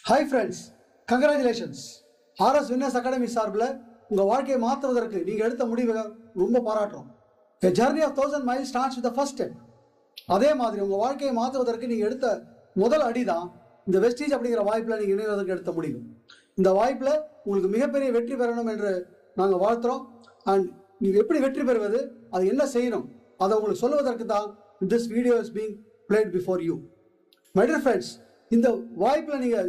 Hi friends, congratulations. RS Winners Academy சார்பில் உங்க வாழ்க்கையை மாற்றுவதற்கு நீங்க எடுத்த முடிவை ரொம்ப பாராட்டுறோம். A journey of 1000 miles starts with the first step. அதே மாதிரி உங்க வாழ்க்கையை மாற்றுவதற்கு நீங்க எடுத்த முதல் அடி தான் இந்த வெஸ்டீஜ் அப்படிங்கிற வாய்ப்புல நீங்க இணைவதற்கு எடுத்த முடிவு. இந்த வாய்ப்புல உங்களுக்கு மிகப்பெரிய வெற்றி பெறணும் என்று நாங்க வாழ்த்துறோம். அண்ட் நீங்க எப்படி வெற்றி பெறுவது, அது என்ன செய்யணும், அதை உங்களுக்கு சொல்லுவதற்கு தான் this video is being played before you. My dear friends, இந்த வாய்ப்புல நீங்க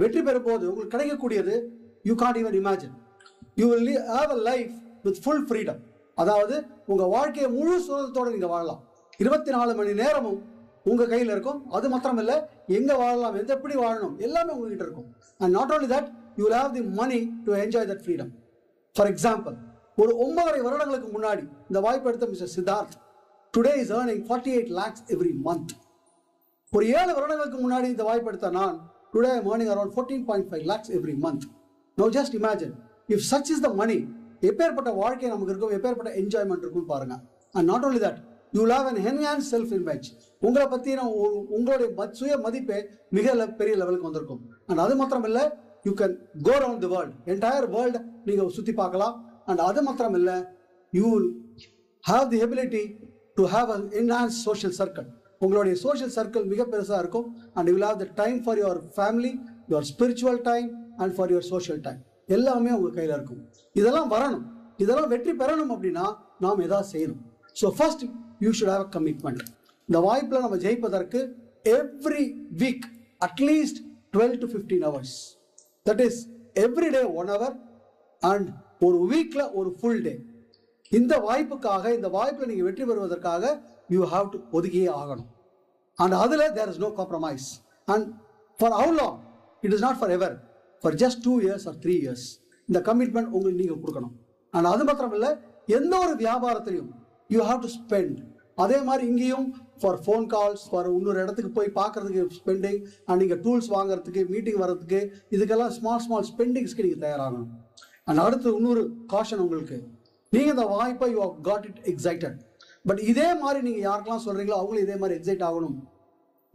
வெற்றி பெறும் போது உங்களுக்கு கிடைக்கக்கூடியது you can't even imagine. You will have a life with full freedom. அதாவது உங்க வாழ்க்கையை முழு சுதந்திரத்தோட நீங்க வாழலாம். 24 மணி நேரமும் உங்க கையில் இருக்கும். அது மாத்திரம் இல்ல, எங்க வாழலாம், எப்படி வாழணும், எல்லாமே உங்ககிட்ட இருக்கும். And not only that, you will have the money to enjoy that freedom. For example, ஒரு 9.5 வருடங்களுக்கு முன்னாடி இந்த வாய்ப்பு எடுத்த mister Siddharth today is earning 48 lakhs every month. ஒரு 7 வருடங்களுக்கு முன்னாடி இந்த வாய்ப்பு எடுத்த நான் today I am earning around 14.5 lakhs every month. Now just imagine, if such is the money, எப்பேற்பட்ட வாழ்க்கை நமக்கு இருக்கும், எப்பேற்பட்ட என்ஜாய்மெண்ட் இருக்கும் பாருங்க. And not only that, you will have an enhanced self image. உங்களை பத்தின உங்களுடைய சுய மதிப்பே மிக பெரிய லெவலுக்கு வந்திருக்கும். அண்ட் அது மாத்திரம் இல்ல, you can go around the world, entire world நீங்க சுத்தி பார்க்கலாம். அண்ட் அது மாத்திரம் இல்ல, you will have the ability to have an enhanced social circle. உங்களுடைய சோஷியல் சர்க்கிள் மிக பெருசா இருக்கும். And you will have the time for your family, your spiritual time and for your social time. எல்லாமே உங்க கையில இருக்கும். இதெல்லாம் வரணும், இதெல்லாம் வெற்றி பெறணும் அப்படின்னா நாம் எதாவது செய்யணும். So first you should have a commitment. இந்த வாய்ப்புல நம்ம ஜெயிப்பதற்கு every week at least 12 to 15 hours, that is every day 1 hour and ஒரு வீக்ல ஒரு ஃபுல் டே. இந்த வாய்ப்புக்காக, இந்த வாய்ப்புல நீங்க வெற்றி பெறுவதற்காக you have to ஒதுக்கியே ஆகணும். and அதுல there is no compromise. and for how long? It is not forever, for just 2 years or 3 years. இந்த கமிட்மெண்ட் உங்களுக்கு நீங்க கொடுக்கணும். and அது மாத்திரம் இல்ல, எந்த ஒரு வியாபாரத்திலையும் you have to spend. அதே மாதிரி இங்கேயும் for phone calls, for இன்னொரு இடத்துக்கு போய் பார்க்கறதுக்கு ஸ்பெண்டிங், அண்ட் நீங்க டூல்ஸ் வாங்குறதுக்கு, மீட்டிங் வர்றதுக்கு, இதுக்கெல்லாம் ஸ்மால் ஸ்பெண்டிங்ஸ்க்கு நீங்க தயாராகணும். அண்ட் அடுத்து இன்னொரு காஷன் உங்களுக்கு, நீங்க இந்த வாய்ப்பை you have got it excited, but இதே மாதிரி நீங்க யாருக்கெல்லாம் சொல்றீங்களோ அவங்களும் இதே மாதிரி எக்ஸைட் ஆகணும்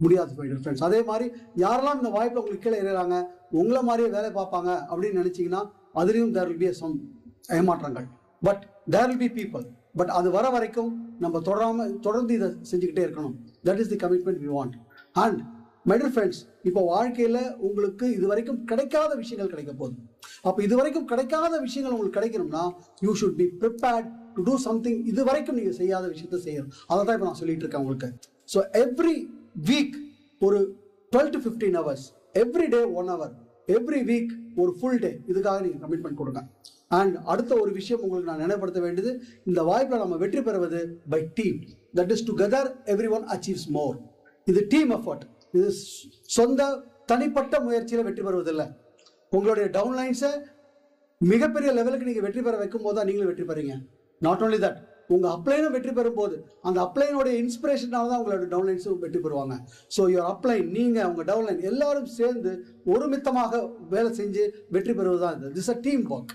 முடியாது ஃப்ரெண்ட்ஸ். அதே மாதிரி யாரெல்லாம் இந்த வாய்ப்புல உங்களுக்கு கீழே இறங்குறாங்க, உங்களை மாதிரியே வேலை பார்ப்பாங்க அப்படின்னு நினைச்சீங்கன்னா அதுலயும் there will be some ஏமாற்றங்கள். But there will be people. But அது வர வரைக்கும் நம்ம தொடர்ந்து இதை செஞ்சுக்கிட்டே இருக்கணும். That is the commitment we want. And my dear friends, இப்போ வாழ்க்கையில உங்களுக்கு இது வரைக்கும் கிடைக்காத விஷயங்கள் கிடைக்க போகுது. அப்போ இது வரைக்கும் கிடைக்காத விஷயங்கள் உங்களுக்கு கிடைக்கணும்னா you should be prepared to do something. இது வரைக்கும் நீங்க செய்யாத விஷயத்த செய்யணும். அதை தான் இப்போ நான் சொல்லிட்டு இருக்கேன் உங்களுக்கு. ஸோ எவ்ரி வீக் ஒரு 12 to 15 hours, every day 1 hour, every week ஒரு ஃபுல் டே, இதுக்காக நீங்க கமிட்மெண்ட் கொடுங்க. அண்ட் அடுத்த ஒரு விஷயம் உங்களுக்கு நான் நினைவுபடுத்த வேண்டியது, இந்த வாய்ப்பில் நம்ம வெற்றி பெறுவது by team. That is together every one achieves more. இது டீம் எஃபர்ட். இது சொந்த தனிப்பட்ட முயற்சியில வெற்றி பெறுவதில்லை. உங்களுடைய டவுன்லைன்ஸை மிகப்பெரிய லெவலுக்கு நீங்க வெற்றி பெற வைக்கும் போது தான் நீங்களும் வெற்றி பெறீங்க. நாட் ஓன்லி தட், உங்க அப்ளைனும் வெற்றி பெறும் போது அந்த அப்ளைனோட இன்ஸ்பிரேஷனால தான் உங்களோட டவுன்லைன்ஸும் வெற்றி பெறுவாங்க. ஸோ யுவர் அப்ளைன், நீங்க உங்க டவுன்லைன் எல்லாரும் சேர்ந்து ஒருமித்தமாக வேலை செஞ்சு வெற்றி பெறுவதுதான் இது. This a team work.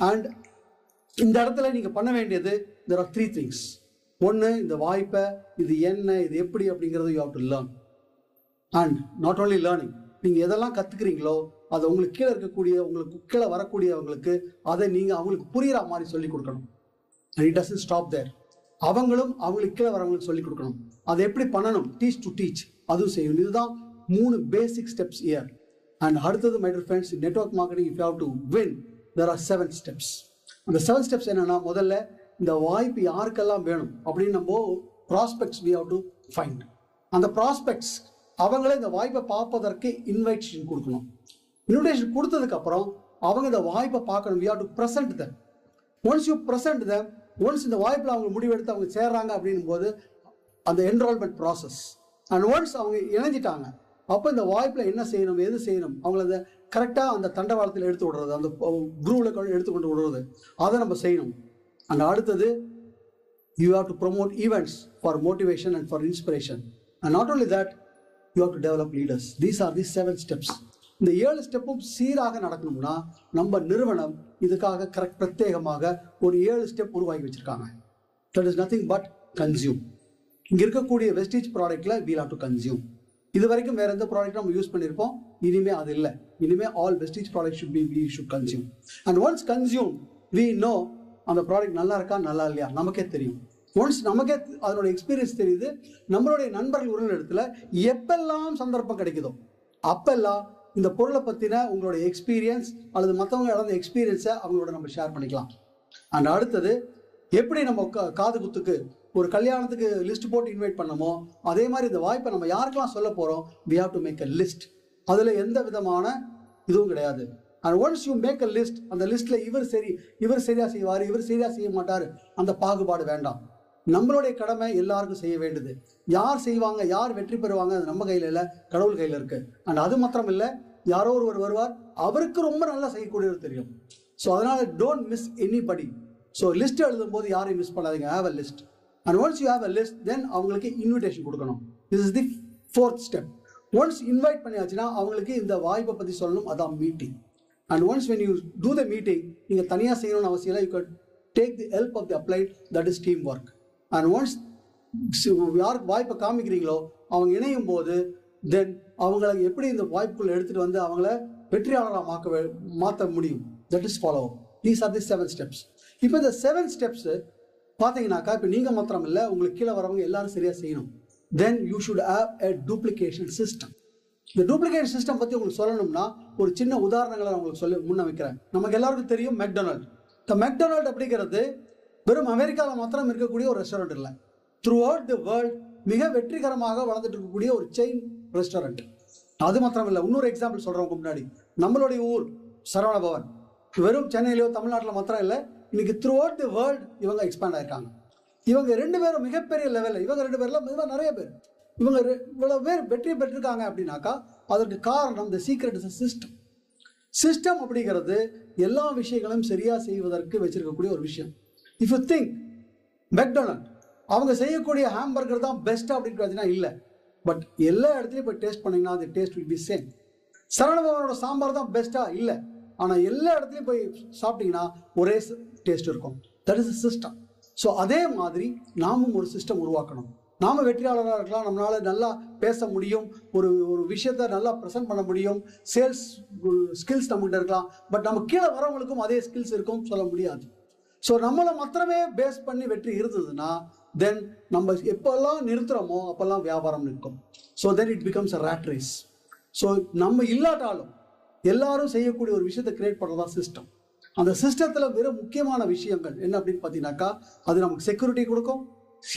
And இந்த இடத்துல நீங்க பண்ண வேண்டியது there are 3 things. ஒன்று, இந்த வாய்ப்பை, இது என்ன, இது எப்படி அப்படிங்கிறது you have to learn. And not only learning, நீங்க எதெல்லாம் கத்துக்கிறீங்களோ அதை உங்களுக்கு கீழே இருக்கக்கூடிய, உங்களுக்கு கீழே வரக்கூடியவங்களுக்கு அதை நீங்க அவங்களுக்கு புரியுற மாதிரி சொல்லி கொடுக்கணும். And it doesn't stop there. அவங்களும் அவங்களுக்கு கீழே வரவங்களுக்கு சொல்லி கொடுக்கணும். அதை எப்படி பண்ணணும், டீச் டு டீச், அதுவும் செய்யணும். இதுதான் 3 பேசிக் ஸ்டெப்ஸ் இயர். அண்ட் அடுத்தது my dear friends, network marketing if you have to win there are 7 steps. அந்த 7 steps என்னன்னா, முதல்ல இந்த வாய்ப்பு யாருக்கெல்லாம் வேணும் அப்படின்னு நம்ம prospects we have to find. அந்த ப்ராஸ்பெக்ட்ஸ் அவங்களே இந்த வாய்ப்பை பார்ப்பதற்கு இன்வைட்டேஷன் கொடுக்கணும். இன்விடேஷன் கொடுத்ததுக்கு அப்புறம் அவங்க இந்த வாய்ப்பை பார்க்கணும். we have to present them. once you present them, once இந்த வாய்ப்பில் அவங்க முடிவெடுத்து அவங்க சேர்றாங்க அப்படின்னும் போது அந்த என்ரோல்மெண்ட் ப்ராசஸ். அண்ட் ஒன்ஸ் அவங்க இணைஞ்சிட்டாங்க, அப்போ இந்த வாய்ப்பில் என்ன செய்யணும், எது செய்யணும், அவங்கள அந்த கரெக்டாக அந்த தண்டவாளத்தில் எடுத்து விடுறது, அந்த குரூவில் எடுத்துக்கொண்டு விடுறது, அதை நம்ம செய்யணும். அண்ட் அடுத்தது you have to promote events for motivation and for inspiration. And not only that, you have to develop leaders. These are the 7 steps. இந்த 7 ஸ்டெப்பும் சீராக நடக்கணும்னா நம்ம நிறுவனம் இதுக்காக பிரத்யேகமாக ஒரு 7 ஸ்டெப் உருவாக்கி வச்சிருக்காங்க. That is nothing but consume. இங்க இருக்கக்கூடிய wastage ப்ராடக்ட்ல we have to consume. இது வரைக்கும் வேற எந்த ப்ராடக்ட் நம்ம யூஸ் பண்ணியிருப்போம், இனிமே அது இல்லை. இனிமே all Vestige product we should consume. And once consume, we know அந்த ப்ராடக்ட் நல்லா இருக்கா நல்லா இல்லையா நமக்கே தெரியும். ஒன்ஸ் நமக்கே அதனோட எக்ஸ்பீரியன்ஸ் தெரியுது. நம்மளுடைய நண்பர்கள் உள்ள இடத்துல எப்பெல்லாம் சந்தர்ப்பம் கிடைக்குதோ அப்பெல்லாம் இந்த பொருளை பற்றின உங்களோட எக்ஸ்பீரியன்ஸ் அல்லது மற்றவங்க இழந்த எக்ஸ்பீரியன்ஸை அவங்களோட நம்ம ஷேர் பண்ணிக்கலாம். அண்ட் அடுத்தது, எப்படி நம்ம காது குத்துக்கு ஒரு கல்யாணத்துக்கு லிஸ்ட் போட்டு இன்வைட் பண்ணமோ அதே மாதிரி இந்த வாய்ப்பை நம்ம யாருக்கெல்லாம் சொல்ல போகிறோம், we have to make a list. அதில் எந்த விதமான இதுவும் கிடையாது. And once you make a list, அந்த லிஸ்ட்டில் இவர் சரியாக செய்வார், இவர் சரியாக செய்ய மாட்டார், அந்த பாகுபாடு வேண்டாம். நம்மளுடைய கடமை எல்லாருக்கும் செய்ய வேண்டியது. யார் செய்வாங்க, யார் வெற்றி பெறுவாங்க, அது நம்ம கையில் இல்லை, கடவுள் கையில் இருக்குது. அண்ட் அது மாத்திரம் இல்லை, யாரோ ஒருவர் வருவார், அவருக்கு ரொம்ப நல்லா செய்யக்கூடியவர் தெரியும். ஸோ அதனால் don't miss anybody. So list எழுதும் போது யாரையும் மிஸ் பண்ணாதீங்க. Have a list. And once you have a list, then அவங்களுக்கு இன்விடேஷன் கொடுக்கணும். This is the 4th step. Once invite பண்ணியாச்சுன்னா அவங்களுக்கு இந்த வாய்ப்பை பற்றி சொல்லணும், அதான் meeting. And once when you do the meeting, நீங்கள் தனியாக செய்யணும்னு அவசியம் இல்லை. You can take the help of the upline, that is team work. And once யாருக்கு வாய்ப்பை காமிக்கிறீங்களோ அவங்க இணையும் போது தென் அவங்களை எப்படி இந்த வாய்ப்புகளை எடுத்துகிட்டு வந்து அவங்கள வெற்றியாளராக மாற்ற முடியும், that is follow. These are the 7 steps. இப்போ இந்த 7 ஸ்டெப்ஸு பார்த்தீங்கன்னாக்கா, இப்போ நீங்கள் மாத்திரம் இல்லை, உங்களுக்கு கீழே வரவங்க எல்லாரும் சரியாக செய்யணும். Then you should have a duplication system. இந்த டூப்ளிகேஷன் சிஸ்டம் பற்றி உங்களுக்கு சொல்லணும்னா ஒரு சின்ன உதாரணங்களை நான் உங்களுக்கு முன்ன வைக்கிறேன். நமக்கு எல்லாருக்கும் தெரியும் மெக்டொனால்ட். இந்த மெக்டொனால்ட் அப்படிங்கிறது வெறும் அமெரிக்காவில் மாத்திரம் இருக்கக்கூடிய ஒரு ரெஸ்டாரண்ட் இல்லை, த்ரூ அவுட் தி வேர்ல்ட் மிக வெற்றிகரமாக வளர்ந்துட்டு இருக்கக்கூடிய ஒரு செயின் ரெஸ்டாரண்ட். அது மாத்திரம் இல்லை, இன்னொரு எக்ஸாம்பிள் சொல்கிறவங்க முன்னாடி, நம்மளுடைய ஊர் சரவணபவன் வெறும் சென்னையிலோ தமிழ்நாட்டில் மாத்திரம் இல்லை, இன்னைக்கு த்ரூ அவுட் தி வேர்ல்ட் இவங்க எக்ஸ்பேண்ட் ஆயிருக்காங்க. இவங்க 2 பேரும் மிகப்பெரிய லெவலில், இவங்க 2 பேர்ல மிகவும் நிறைய பேர், இவங்க இவ்வளவு பேர் வெற்றி பெற்றிருக்காங்க அப்படின்னாக்கா அதற்கு காரணம் தி சீக்ரெட் இஸ் சிஸ்டம். சிஸ்டம் அப்படிங்கிறது எல்லா விஷயங்களும் சரியா செய்வதற்கு வச்சிருக்கக்கூடிய ஒரு விஷயம். இஃப் யூ திங்க் மெக்டொனால்ட் அவங்க செய்யக்கூடிய ஹாம்பர்கர் தான் பெஸ்ட் அப்படின்னு பார்த்தீங்கன்னா இல்லை, பட் எல்லா இடத்துலையும் போய் டேஸ்ட் பண்ணீங்கன்னா அது டேஸ்ட் வில் பி சேம். சரவணபவனோட சாம்பார் தான் பெஸ்ட்டா இல்லை, ஆனால் எல்லா இடத்துலையும் போய் சாப்பிட்டீங்கன்னா ஒரே டேஸ்ட் இருக்கும். That is system. ஸோ அதே மாதிரி நாமும் ஒரு சிஸ்டம் உருவாக்கணும். நாம வெற்றியாளராக இருக்கலாம், நம்மளால நல்லா பேச முடியும், ஒரு விஷயத்த நல்லா ப்ரெசென்ட் பண்ண முடியும், சேல்ஸ் ஸ்கில்ஸ் நம்மகிட்ட இருக்கலாம், பட் நம்ம கீழே வரவங்களுக்கும் அதே ஸ்கில்ஸ் இருக்கும் சொல்ல முடியாது. ஸோ நம்மளை மாத்திரமே பேஸ் பண்ணி வெற்றி இருந்ததுன்னா தென் நம்ம எப்பெல்லாம் நிறுத்துறோமோ அப்பெல்லாம் வியாபாரம் நிற்கும். So then it becomes a rat race. So நம்ம இல்லாட்டாலும் எல்லாரும் செய்யக்கூடிய ஒரு விஷயத்தை கிரியேட் பண்ணுறதா சிஸ்டம். அந்த சிஸ்டத்தில் வெறும் முக்கியமான விஷயங்கள் என்ன அப்படின்னு பார்த்தீங்கன்னாக்கா, அது நமக்கு செக்யூரிட்டி கொடுக்கும்,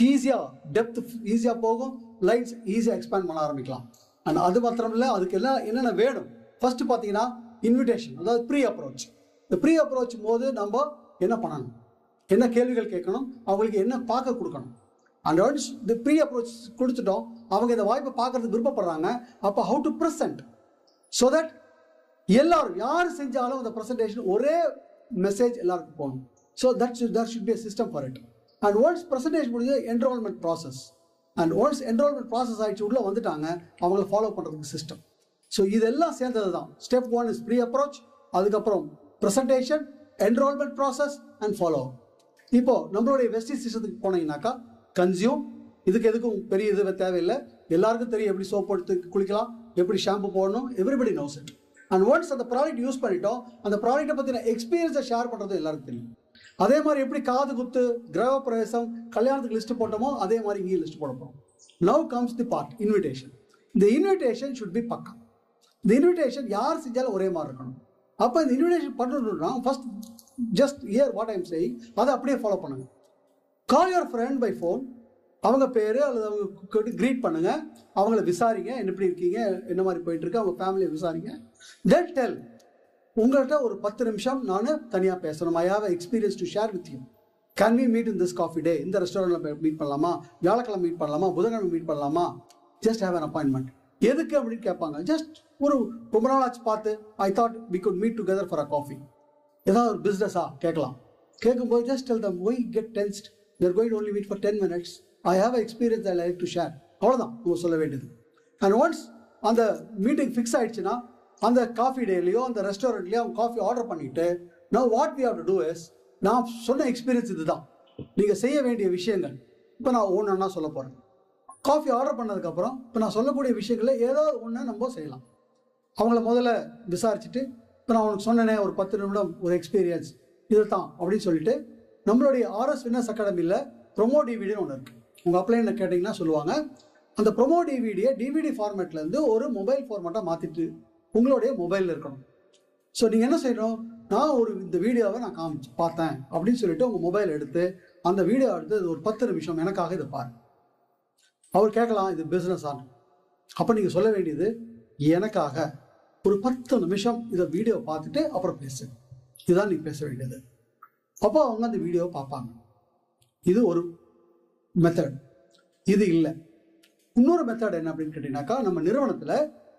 ஈஸியாக டெப்த் ஈஸியாக போகும், லைன்ஸ் ஈஸியாக எக்ஸ்பேண்ட் பண்ண ஆரம்பிக்கலாம். அண்ட் அது மாத்திரம் இல்லை, அதுக்கு எல்லாம் என்னென்ன வேணும். ஃபர்ஸ்ட் பார்த்தீங்கன்னா இன்விடேஷன், அதாவது ப்ரீ அப்ரோச். இந்த ப்ரீ அப்ரோச் போது நம்ம என்ன பண்ணணும், என்ன கேள்விகள் கேட்கணும், அவங்களுக்கு என்ன பார்க்க கொடுக்கணும். அண்ட் ஒன்ஸ் இந்த ப்ரீ அப்ரோச் கொடுத்துட்டோம், அவங்க இந்த வாய்ப்பை பார்க்கறதுக்கு விருப்பப்படுறாங்க, அப்போ how to present so that எல்லாரும் யார் செஞ்சாலும் அந்த ப்ரெசன்டேஷன் ஒரே மெசேஜ் எல்லாருக்கும் போகணும். So that should be a system for it. And once presentation முடிஞ்சு enrolment process. And once enrolment process ஆகிடுச்சு உள்ளே வந்துட்டாங்க, அவங்கள ஃபாலோ பண்ணுறதுக்கு சிஸ்டம். ஸோ இதெல்லாம் சேர்ந்தது தான். ஸ்டெப் 1 இஸ் ப்ரீ அப்ரோச், அதுக்கப்புறம் presentation, enrolment process and follow. இப்போ நம்மளுடைய வெஸ்டீஜ் சிஸ்டத்துக்கு போனீங்கன்னாக்கா கன்சியூம், இதுக்கு எதுக்கும் பெரிய இது தேவையில்லை, எல்லாருக்கும் தெரியும் எப்படி சோப் எடுத்து குளிக்கலாம், எப்படி ஷாம்பு போடணும், everybody knows it. And once அந்த ப்ராடக்ட் யூஸ் பண்ணிட்டோம், அந்த ப்ராடக்ட்டை பற்றின எக்ஸ்பீரியன்ஸை ஷேர் பண்ணுறது எல்லாருக்கும் தெரியும். அதே மாதிரி எப்படி காது குத்து, கிரக பிரவேசம், கல்யாணத்துக்கு லிஸ்ட் போட்டோமோ அதே மாதிரி இங்கேயும் லிஸ்ட் போட போகிறோம். Now comes the part invitation. இந்த இன்விடேஷன் ஷுட் பி பக்கா. இந்த இன்விடேஷன் யார் செஞ்சாலும் ஒரே மாதிரி இருக்கணும். அப்போ இந்த இன்விடேஷன் பண்ணணும்னா first just hear what I am saying, அதை அப்படியே ஃபாலோ பண்ணுங்க. Call your friend by phone, அவங்க பேர் அல்லது அவங்க க்ரீட் பண்ணுங்க, அவங்கள விசாரிங்க, எப்படி இருக்கீங்க, என்ன மாதிரி போயிட்டு இருக்கு, அவங்க ஃபேமிலியை விசாரிங்க. தென் டெல், உங்கள்கிட்ட ஒரு 10 நிமிஷம் நான் தனியாக பேசணும், I have experience to share with you. Can we meet in this Coffee Day, இந்த ரெஸ்டாரண்ட்டில் மீட் பண்ணலாமா, வியாழக்கிழமை மீட் பண்ணலாமா, புதன்கிழமை மீட் பண்ணலாமா, ஜஸ்ட் ஹேவ் அன் அப்பாயின்மெண்ட். எதுக்கு அப்படின்னு கேட்பாங்க. ஜஸ்ட் ஒரு ரொம்ப நாள் ஆச்சு பார்த்து, I thought we could meet together for a coffee. ஏதாவது ஒரு பிஸ்னஸா கேட்கலாம். கேட்கும்போது just tell them why get tensed, we are going to only meet for 10 minutes, I have experience I like to share. அவ்வளோதான் நம்ம சொல்ல வேண்டியது. அண்ட் ஒன்ஸ் அந்த மீட்டிங் ஃபிக்ஸ் ஆயிடுச்சுன்னா அந்த காஃபி டேலையோ அந்த ரெஸ்டாரண்ட்லேயோ அவங்க காஃபி ஆர்டர் பண்ணிட்டு, now what we have to do is, நான் சொன்ன எக்ஸ்பீரியன்ஸ் இதுதான், நீங்கள் செய்ய வேண்டிய விஷயங்கள் இப்போ நான் ஒன்றா சொல்ல போகிறேன். காஃபி ஆர்டர் பண்ணதுக்கப்புறம் இப்போ நான் சொல்லக்கூடிய விஷயங்களில் ஏதோ ஒன்று நம்ம செய்யலாம். அவங்கள முதல்ல விசாரிச்சுட்டு, இப்போ நான் உனக்கு சொன்னேனே ஒரு 10 நிமிடம் ஒரு எக்ஸ்பீரியன்ஸ் இது தான் அப்படின்னு சொல்லிட்டு, நம்மளுடைய ஆர்எஸ் வின்னர்ஸ் அகாடமியில் ப்ரொமோ டிவிடின்னு ஒன்று இருக்குது. உங்கள் அப்ளைன்னு கேட்டிங்கன்னா சொல்லுவாங்க. அந்த ப்ரொமோ டிவிடியை டிவிடி ஃபார்மேட்லேருந்து ஒரு மொபைல் ஃபார்மேட்டாக மாற்றிட்டு உங்களுடைய மொபைலில் இருக்கணும். ஸோ நீங்கள் என்ன செய்யணும், நான் இந்த வீடியோவை நான் பார்த்தேன் அப்படின்னு சொல்லிட்டு உங்கள் மொபைல் எடுத்து அந்த வீடியோ எடுத்து ஒரு 10 நிமிஷம் எனக்காக இதை பாருங்க. அவர் கேட்கலாம் இது பிஸ்னஸ் ஆன். அப்போ நீங்கள் சொல்ல வேண்டியது, எனக்காக ஒரு 10 நிமிஷம் இதை வீடியோ பார்த்துட்டு அப்புறம் பேசு. இதுதான் நீங்கள் பேச வேண்டியது. அப்போ அவங்க அந்த வீடியோவை பார்ப்பாங்க. இது ஒரு மெத்தட். இது இல்லை. இன்னொரு மெத்தட் என்ன அப்படின்னு கேட்டீங்கன்னாக்கா, நம்ம நிறுவனத்தில்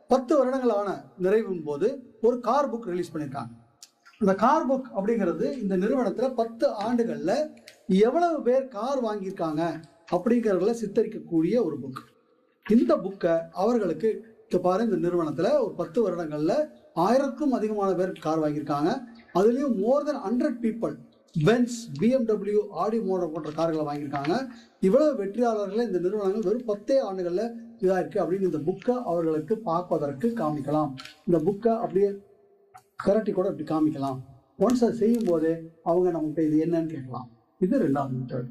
10 வருடங்களான நிறைவின் போது ஒரு கார் புக் ரிலீஸ் பண்ணியிருக்காங்க. அந்த கார் புக் அப்படிங்கிறது இந்த நிறுவனத்தில் 10 ஆண்டுகளில் எவ்வளவு பேர் கார் வாங்கியிருக்காங்க அப்படிங்கிறதுல சித்தரிக்கக்கூடிய ஒரு புக். இந்த புக்கை அவர்களுக்கு பாரு, இந்த நிறுவனத்தில் ஒரு 10 வருடங்களில் 1000க்கும் அதிகமான பேர் கார் வாங்கியிருக்காங்க. அதுலேயும் மோர் தென் 100 பீப்புள் பென்ஸ், BMW, ஆடி மோட்டார் போன்ற கார்களை வாங்கியிருக்காங்க. இவ்வளவு வெற்றியாளர்களை இந்த நிறுவனங்கள் வெறும் 10 ஆண்டுகளில் இதாக இருக்குது அப்படின்னு இந்த புக்கை அவர்களுக்கு பார்ப்பதற்கு காமிக்கலாம். இந்த புக்கை அப்படியே கரட்டி கூட அப்படி காமிக்கலாம். ஒன்ஸ் அதை செய்யும் போதே அவங்க நம்மகிட்ட இது என்னன்னு கேட்கலாம். இது 2வது மெத்தட்.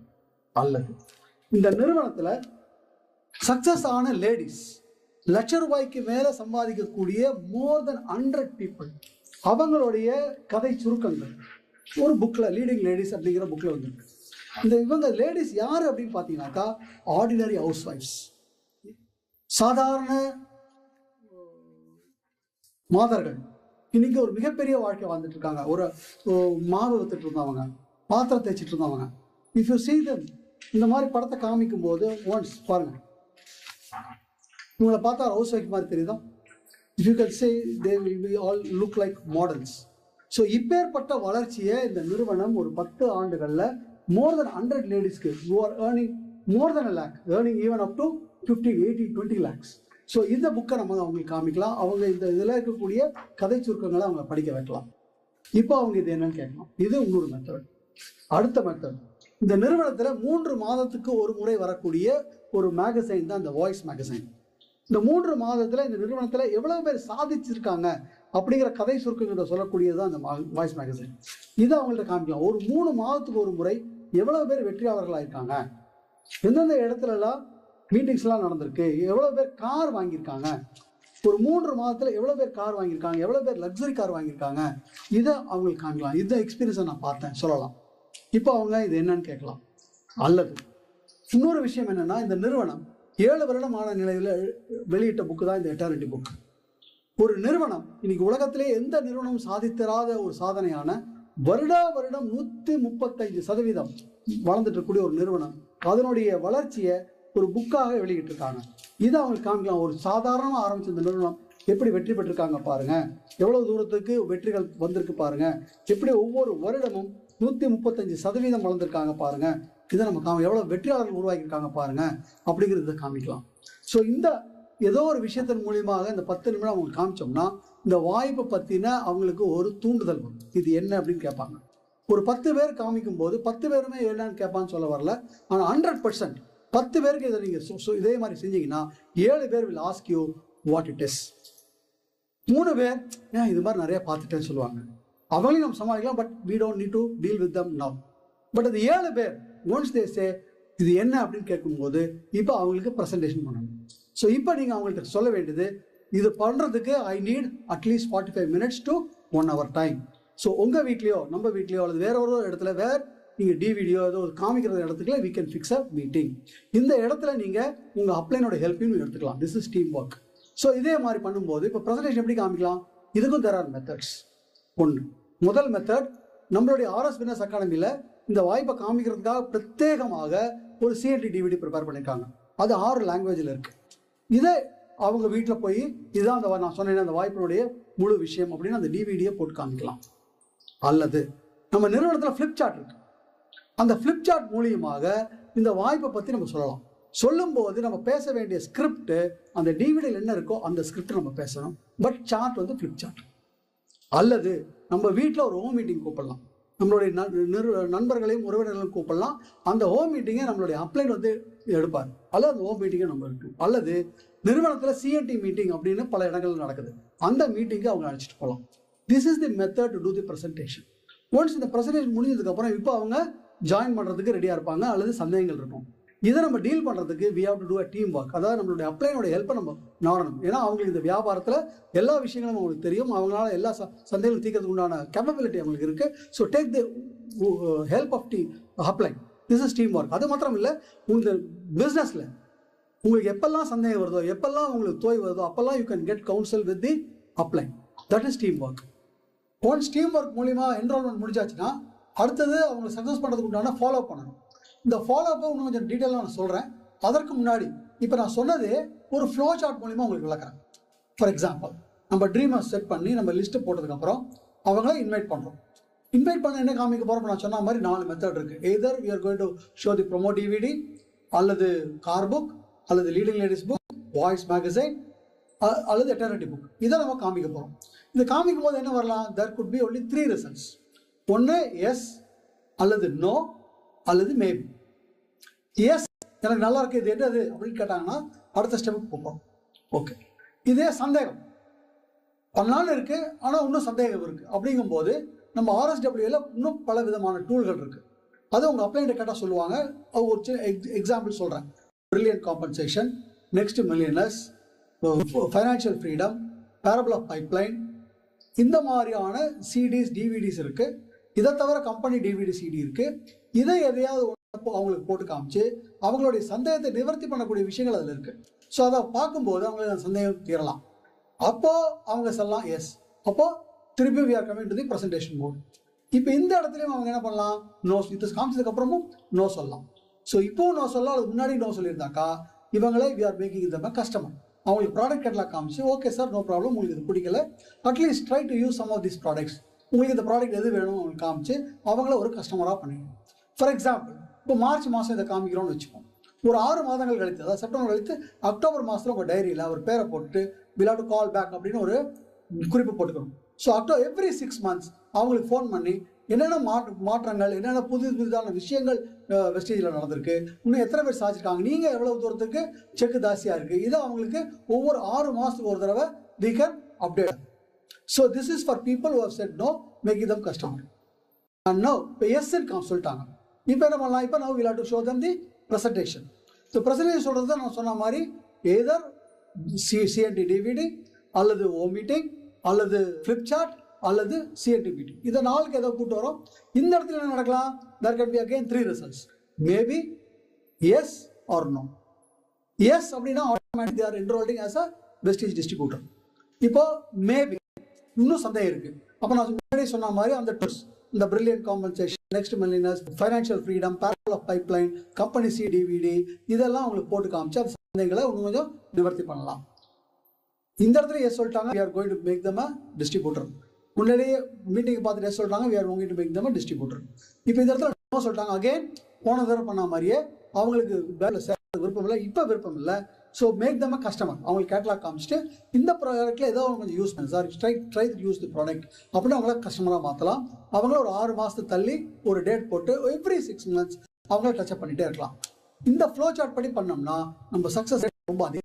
அல்லது இந்த நிறுவனத்தில் சக்சஸ் ஆன லேடிஸ், ₹1,00,000 மேலே சம்பாதிக்கக்கூடிய மோர் தென் 100 பீப்புள், அவங்களுடைய கதை சுருக்கங்கள் ஒரு புக்கில், லீடிங் லேடிஸ் அப்படிங்கிற புக்கில் வந்துருக்கு. இவங்க லேடிஸ் யார் அப்படின்னு பார்த்தீங்கன்னாக்கா, ஆர்டினரி ஹவுஸ் ஒய்ஃப்ஸ், சாதாரண மாதர்கள். இன்னைக்கு ஒரு மிகப்பெரிய வாழ்க்கை வாழ்ந்துட்டு இருக்காங்க. ஒரு மாவு வித்துட்டு இருந்தவங்க, பாத்திரம் தேய்ச்சிட்டு இருந்தவங்க. இஃப் யூ சீ தம், இந்த மாதிரி படத்தை காமிக்கும் போது ஒன்ஸ் பாருங்க, இவங்களை பார்த்தா ஹவுஸ் ஒய்ஃப் மாதிரி தெரியுதா? If you can say they will be all look like models. So இப்பேற்பட்ட வளர்ச்சியை இந்த நிறுவனம் ஒரு 10 ஆண்டுகளில் மோர் தென் 100 லேடிஸ்க்கு who are earning more than a lakh, earning even up to 50, 80, 20 lakhs. So இந்த புக்கை நம்ம அவங்களுக்கு காமிக்கலாம். அவங்க இந்த இதில் இருக்கக்கூடிய கதை சுருக்கங்களை அவங்க படிக்க வைக்கலாம். இப்போ அவங்க இது என்னன்னு கேட்கலாம். இது இன்னொரு மெத்தட். அடுத்த மெத்தட், இந்த நிறுவனத்தில் 3 மாதத்துக்கு ஒரு முறை வரக்கூடிய ஒரு மேகசைன் தான் இந்த வாய்ஸ் மேகசைன். இந்த 3 மாதத்தில் இந்த நிறுவனத்தில் எவ்வளவு பேர் சாதிச்சிருக்காங்க அப்படிங்கிற கதை சுருக்கங்களை சொல்லக்கூடியதுதான் அந்த வாய்ஸ் மேகசைன். இதை அவங்கள்ட்ட காமிக்கலாம். ஒரு 3 மாதத்துக்கு ஒரு முறை எவ்வளவு பேர் வெற்றியாளர்களாக இருக்காங்க, எந்தெந்த இடத்துலலாம் மீட்டிங்ஸ்லாம் நடந்திருக்கு, எவ்வளவு பேர் கார் வாங்கியிருக்காங்க, ஒரு 3 மாதத்தில் எவ்வளோ பேர் கார் வாங்கியிருக்காங்க, எவ்வளோ பேர் லக்ஸரி கார் வாங்கியிருக்காங்க, இதை அவங்களுக்கு காமிக்கலாம். இந்த எக்ஸ்பீரியன்ஸை நான் பார்த்தேன் சொல்லலாம். இப்போ அவங்க இது என்னன்னு கேட்கலாம். அல்லது இன்னொரு விஷயம் என்னன்னா, இந்த நிறுவனம் 7 வருடமான நிலையில் வெளியிட்ட புக்கு தான் இந்த எட்டர்னிட்டி புக். ஒரு நிறுவனம் இன்னைக்கு உலகத்திலே எந்த நிறுவனமும் சாதித்தராத ஒரு சாதனையான வருடா வருடம் 135% வளர்ந்துட்டு இருக்கக்கூடிய ஒரு நிறுவனம் அதனுடைய வளர்ச்சியை ஒரு புக்காக வெளியிட்டிருக்காங்க. இதை அவங்களுக்கு காமிக்கலாம். ஒரு சாதாரணமாக ஆரம்பிச்ச இந்த நிறுவனம் எப்படி வெற்றி பெற்றிருக்காங்க பாருங்க, எவ்வளவு தூரத்துக்கு வெற்றிகள் வந்திருக்கு பாருங்க, எப்படி ஒவ்வொரு வருடமும் 135% வளர்ந்துருக்காங்க பாருங்க, இதை நம்ம எவ்வளவு வெற்றியாளர்கள் உருவாக்கியிருக்காங்க பாருங்க அப்படிங்கிறத காமிக்கலாம். ஸோ இந்த ஏதோ ஒரு விஷயத்தின் மூலியமாக இந்த 10 நிமிடம் அவங்க காமிச்சோம்னா இந்த வாய்ப்பை பற்றின அவங்களுக்கு ஒரு தூண்டுதல் வரும். இது என்ன அப்படின்னு கேட்பாங்க. ஒரு 10 பேர் காமிக்கும் போது 10 பேருமே என்னன்னு கேட்பான்னு சொல்ல வரல. ஆனால் 100% 10 பேருக்கு இதை நீங்கள் இதே மாதிரி செஞ்சீங்கன்னா 7 பேர் will ask you what it is. 3 பேர் ஏன் இது மாதிரி நிறைய பார்த்துட்டேன்னு சொல்லுவாங்க. அவங்களையும் நம்ம சமாளிக்கலாம். But we don't need to deal with them now. But அது 7 பேர் once they say இது என்ன அப்படின்னு கேட்கும்போது இப்போ அவங்களுக்கு ப்ரெசன்டேஷன் பண்ணணும். ஸோ இப்போ நீங்கள் அவங்கள்ட்ட சொல்ல வேண்டியது, இது பண்ணுறதுக்கு I need at least 45 minutes to 1 hour time. So உங்கள் வீட்லேயோ நம்ம வீட்லேயோ அல்லது வேற ஒரு இடத்துல நீங்கள் டிவிடியோ ஏதோ காமிக்கிற இடத்துக்குள்ள we can fix a meeting. இந்த இடத்துல நீங்கள் உங்கள் அப்ளைனோட ஹெல்ப்பையும் எடுத்துக்கலாம். This is team work. So இதே மாதிரி பண்ணும்போது இப்போ ப்ரெசன்டேஷன் எப்படி காமிக்கலாம், இதுக்கும் there are methods. முதல் மெத்தட், நம்மளுடைய ஆர்எஸ் வின்னர்ஸ் அகாடமியில் இந்த வாய்ப்பை காமிக்கிறதுக்காக பிரத்யேகமாக ஒரு சிஎன்டி டிவிடி ப்ரிப்பேர் பண்ணியிருக்காங்க. அது 6 லாங்குவேஜில் இருக்குது. இதை அவங்க வீட்டில் போய் இதுதான் அந்த நான் சொன்னேன் அந்த வாய்ப்பினுடைய முழு விஷயம் அப்படின்னு அந்த டிவிடியை போட்டு காமிக்கலாம். அல்லது நம்ம நிறுவனத்தில் ஃப்ளிப்சார்ட் இருக்கு. அந்த ஃப்ளிப்சார்ட் மூலியமாக இந்த வாய்ப்பை பற்றி நம்ம சொல்லலாம். சொல்லும்போது நம்ம பேச வேண்டிய ஸ்கிரிப்ட் அந்த டிவிடியில் என்ன இருக்கோ அந்த ஸ்கிரிப்ட் நம்ம பேசணும். But chart Flipkart. அல்லது நம்ம வீட்டில் ஒரு ஹோம் மீட்டிங் கூப்பிடலாம். நம்மளுடைய நண்பர்களையும் உறவினர்களையும் கூப்பிடலாம். அந்த ஹோம் மீட்டிங்கை நம்மளுடைய அப்ளைன் வந்து எடுப்பார், அல்லது அந்த ஹோம் மீட்டிங்கை நம்ம இருக்கும். அல்லது நிறுவனத்தில் சிஎன்டி மீட்டிங் அப்படின்னு பல இடங்கள் நடக்குது, அந்த மீட்டிங்கை அவங்க அழைச்சிட்டு போகலாம். This is the method to do the presentation. Once இந்த ப்ரெசன்டேஷன் முடிஞ்சதுக்கப்புறம் இப்போ அவங்க ஜாயின் பண்ணுறதுக்கு ரெடியாக இருப்பாங்க, அல்லது சந்தேகங்கள் இருக்கும். இதை நம்ம டீல் பண்ணுறதுக்கு we have to do a team work. அதாவது நம்மளுடைய அப்ளைனோட ஹெல்ப்பை நம்ம நாடணும். ஏன்னா அவங்களுக்கு இந்த வியாபாரத்தில் எல்லா விஷயங்களும் அவங்களுக்கு தெரியும், அவங்களால எல்லா சந்தேகங்களும் தீர்க்கிறதுக்கு உண்டான கேப்பபிலிட்டி அவங்களுக்கு இருக்கு. So take the help of the upline. This is team work. அது மாத்திரம் இல்லை, உங்கள் பிஸ்னஸில் உங்களுக்கு எப்பெல்லாம் சந்தேகம் வருதோ, எப்பெல்லாம் உங்களுக்கு தோய் வருதோ, அப்பெல்லாம் you can get counsel with the upline. That is team work. Once team work மூலிமா என்ரோல்மெண்ட் முடிஞ்சாச்சுன்னா அடுத்தது அவங்க சக்ஸஸ் பண்ணுறதுக்கு உண்டான ஃபாலோ பண்ணணும். இந்த ஃபாலோஅப்பை இன்னும் கொஞ்சம் டீட்டெயிலாக நான் சொல்கிறேன். அதற்கு முன்னாடி இப்போ நான் சொன்னது ஒரு ஃப்ளோ சார்ட் மூலிமா உங்களுக்கு விளக்குறேன். ஃபார் எக்ஸாம்பிள், நம்ம ட்ரீமை செட் பண்ணி நம்ம லிஸ்ட்டு போட்டதுக்கப்புறம் அவங்கள இன்வைட் பண்ணுறோம். இன்வைட் பண்ண என்ன காமிக்க போகிறோம்? நான் சொன்ன மாதிரி 4 மெத்தட் இருக்குது. Either we are going to show the promo DVD, அல்லது கார் புக், அல்லது leading ladies book, voice magazine, அல்லது எட்டர்னிட்டி புக். இதை நம்ம காமிக்க போகிறோம். இது காமிக்கும் போது என்ன வரலாம்? There could be only 3 results. ஒன்று எஸ், அல்லது நோ, அல்லது மேபி. எஸ், எனக்கு நல்லா இருக்கு, இது என்னது அப்படின்னு கேட்டாங்கன்னா அடுத்த ஸ்டெப்புக்கு போகிறோம். ஓகே, இதே சந்தேகம் பண்ணலான்னு இருக்கு, ஆனால் இன்னும் சந்தேகம் இருக்கு அப்படிங்கும்போது நம்ம RSWல இன்னும் பல விதமான டூல்கள் இருக்கு. அது உங்கள் அப்ளைன்ட்ட கேட்டால் சொல்லுவாங்க. ஒரு எக்ஸாம்பிள் சொல்கிறேன். Brilliant compensation, next millionaires, financial freedom, parable of pipeline, இந்த மாதிரியான சிடிஸ் டிவிடிஸ் இருக்கு. இதை தவிர கம்பெனி டிவிடி சிடி இருக்கு. இதை எதையாவது அவங்களுக்கு போட்டு காமிச்சு அவங்களுடைய சந்தேகத்தை நிவர்த்தி பண்ணக்கூடிய விஷயங்கள் அதில் இருக்கு. ஸோ அதை பார்க்கும்போது அவங்களுக்கு சந்தேகம் தீரலாம். அப்போ அவங்க சொல்லலாம் எஸ். அப்போ திருப்பி we are coming to the presentation mode. இப்போ இந்த இடத்துலையும் அவங்க என்ன பண்ணலாம்? நோ. இது காமிச்சதுக்கு அப்புறமும் நோ சொல்லலாம். ஸோ இப்போவும் நோ சொல்லலாம், அதுக்கு முன்னாடி நோ சொல்லியிருந்தாக்கா இவங்களே வி ஆர் மேக்கிங் இந்த கஸ்டமர். அவங்களுக்கு ப்ராடக்ட் கேட்டலாக் காமிச்சு, ஓகே சார், நோ ப்ராப்ளம், உங்களுக்கு இது பிடிக்கல, at least try to use some of this products, உங்களுக்கு இந்த ப்ராடக்ட் எது வேணும் அவங்களுக்கு காமிச்சு அவங்கள ஒரு கஸ்டமராக பண்ணிக்கணும். ஃபார் எக்ஸாம்பிள், இப்போ மார்ச் மாதம் இதை காமிக்கிறோம்னு வச்சுப்போம். ஒரு 6 மாதங்கள் கழித்து, அதாவது செப்டம்பர் கழித்து அக்டோபர் மாதத்தில் உங்கள் டைரியில் ஒரு பேரை போட்டு will have to call back அப்படின்னு ஒரு குறிப்பு போட்டுக்கணும். ஸோ எவ்ரி 6 months அவங்களுக்கு ஃபோன் பண்ணி என்னென்ன மாற்றங்கள், என்னென்ன புதிதான விஷயங்கள் வெஸ்டேஜில் நடந்திருக்கு, இன்னும் எத்தனை பேர் சாதிச்சிருக்காங்க, நீங்கள் எவ்வளோ தூரத்துக்கு செக்கு தாசியாக இருக்குது, இதை அவங்களுக்கு ஒவ்வொரு 6 மாதத்துக்கு ஒரு தடவை we can update. So this is for people who have said no, making them customer. And now இப்போ எஸ் சொல்லிட்டாங்க. இப்போ என்ன பண்ணலாம்? இப்போ now we'll have to show them the presentation. So presentation சொல்கிறது தான் நான் சொன்ன மாதிரி எதர் சிஎன்டி டிவிடி, அல்லது ஓ மீட்டிங், அல்லது ஃப்ளிப் சார்ட், அல்லது சிஎன்டி மீட்டிங். இதை 4க்கு ஏதோ கூட்டு வரோம். இந்த இடத்துல என்ன நடக்கலாம்? there can be again 3 results. Maybe, yes or no. Yes அப்படின்னா automatically they are enrolling as a Vestige distributor. இப்போ மேபி இன்னும் சந்தேகம் இருக்கு. அப்போ நான் முன்னாடி சொன்ன மாதிரி அந்த டூல்ஸ், இந்த brilliant compensation, next millionaires, financial freedom, parable of pipeline, company சிடிவிடி, இதெல்லாம் உங்களுக்கு போட்டு காமிச்சு அந்த சந்தேகங்களை இன்னும் கொஞ்சம் நிவர்த்தி பண்ணலாம். இந்த இடத்துல எஸ் சொல்லிட்டாங்க, we are going to make them a distributor. முன்னாடியே மீட்டிங் பார்த்துட்டு எஸ் சொல்லிட்டாங்க, we are going to make them a distributor. இப்போ இந்த இடத்துல நோ சொல்லிட்டாங்க. அகைன் போன தடவை பண்ண மாதிரியே அவங்களுக்கு விருப்பம் இல்லை, இப்போ விருப்பம் இல்லை. ஸோ மேக் தம் அ கஸ்டமர். அவங்களுக்கு கேட்டலாக் காமிச்சிட்டு இந்த ப்ராடக்ட்டில் ஏதோ அவங்க கொஞ்சம் யூஸ் பண்ணு sir, try use the product அப்படின்னு அவங்கள கஸ்டமராக மாற்றலாம். அவங்கள ஒரு 6 மாதத்துக்கு தள்ளி ஒரு டேட் போட்டு எவ்ரி 6 months அவங்கள டச்சப் பண்ணிகிட்டே இருக்கலாம். இந்த ஃப்ளோ சார்ட் படி பண்ணோம்னா நம்ம சக்ஸஸ் ரேட் ரொம்ப அதிகம்.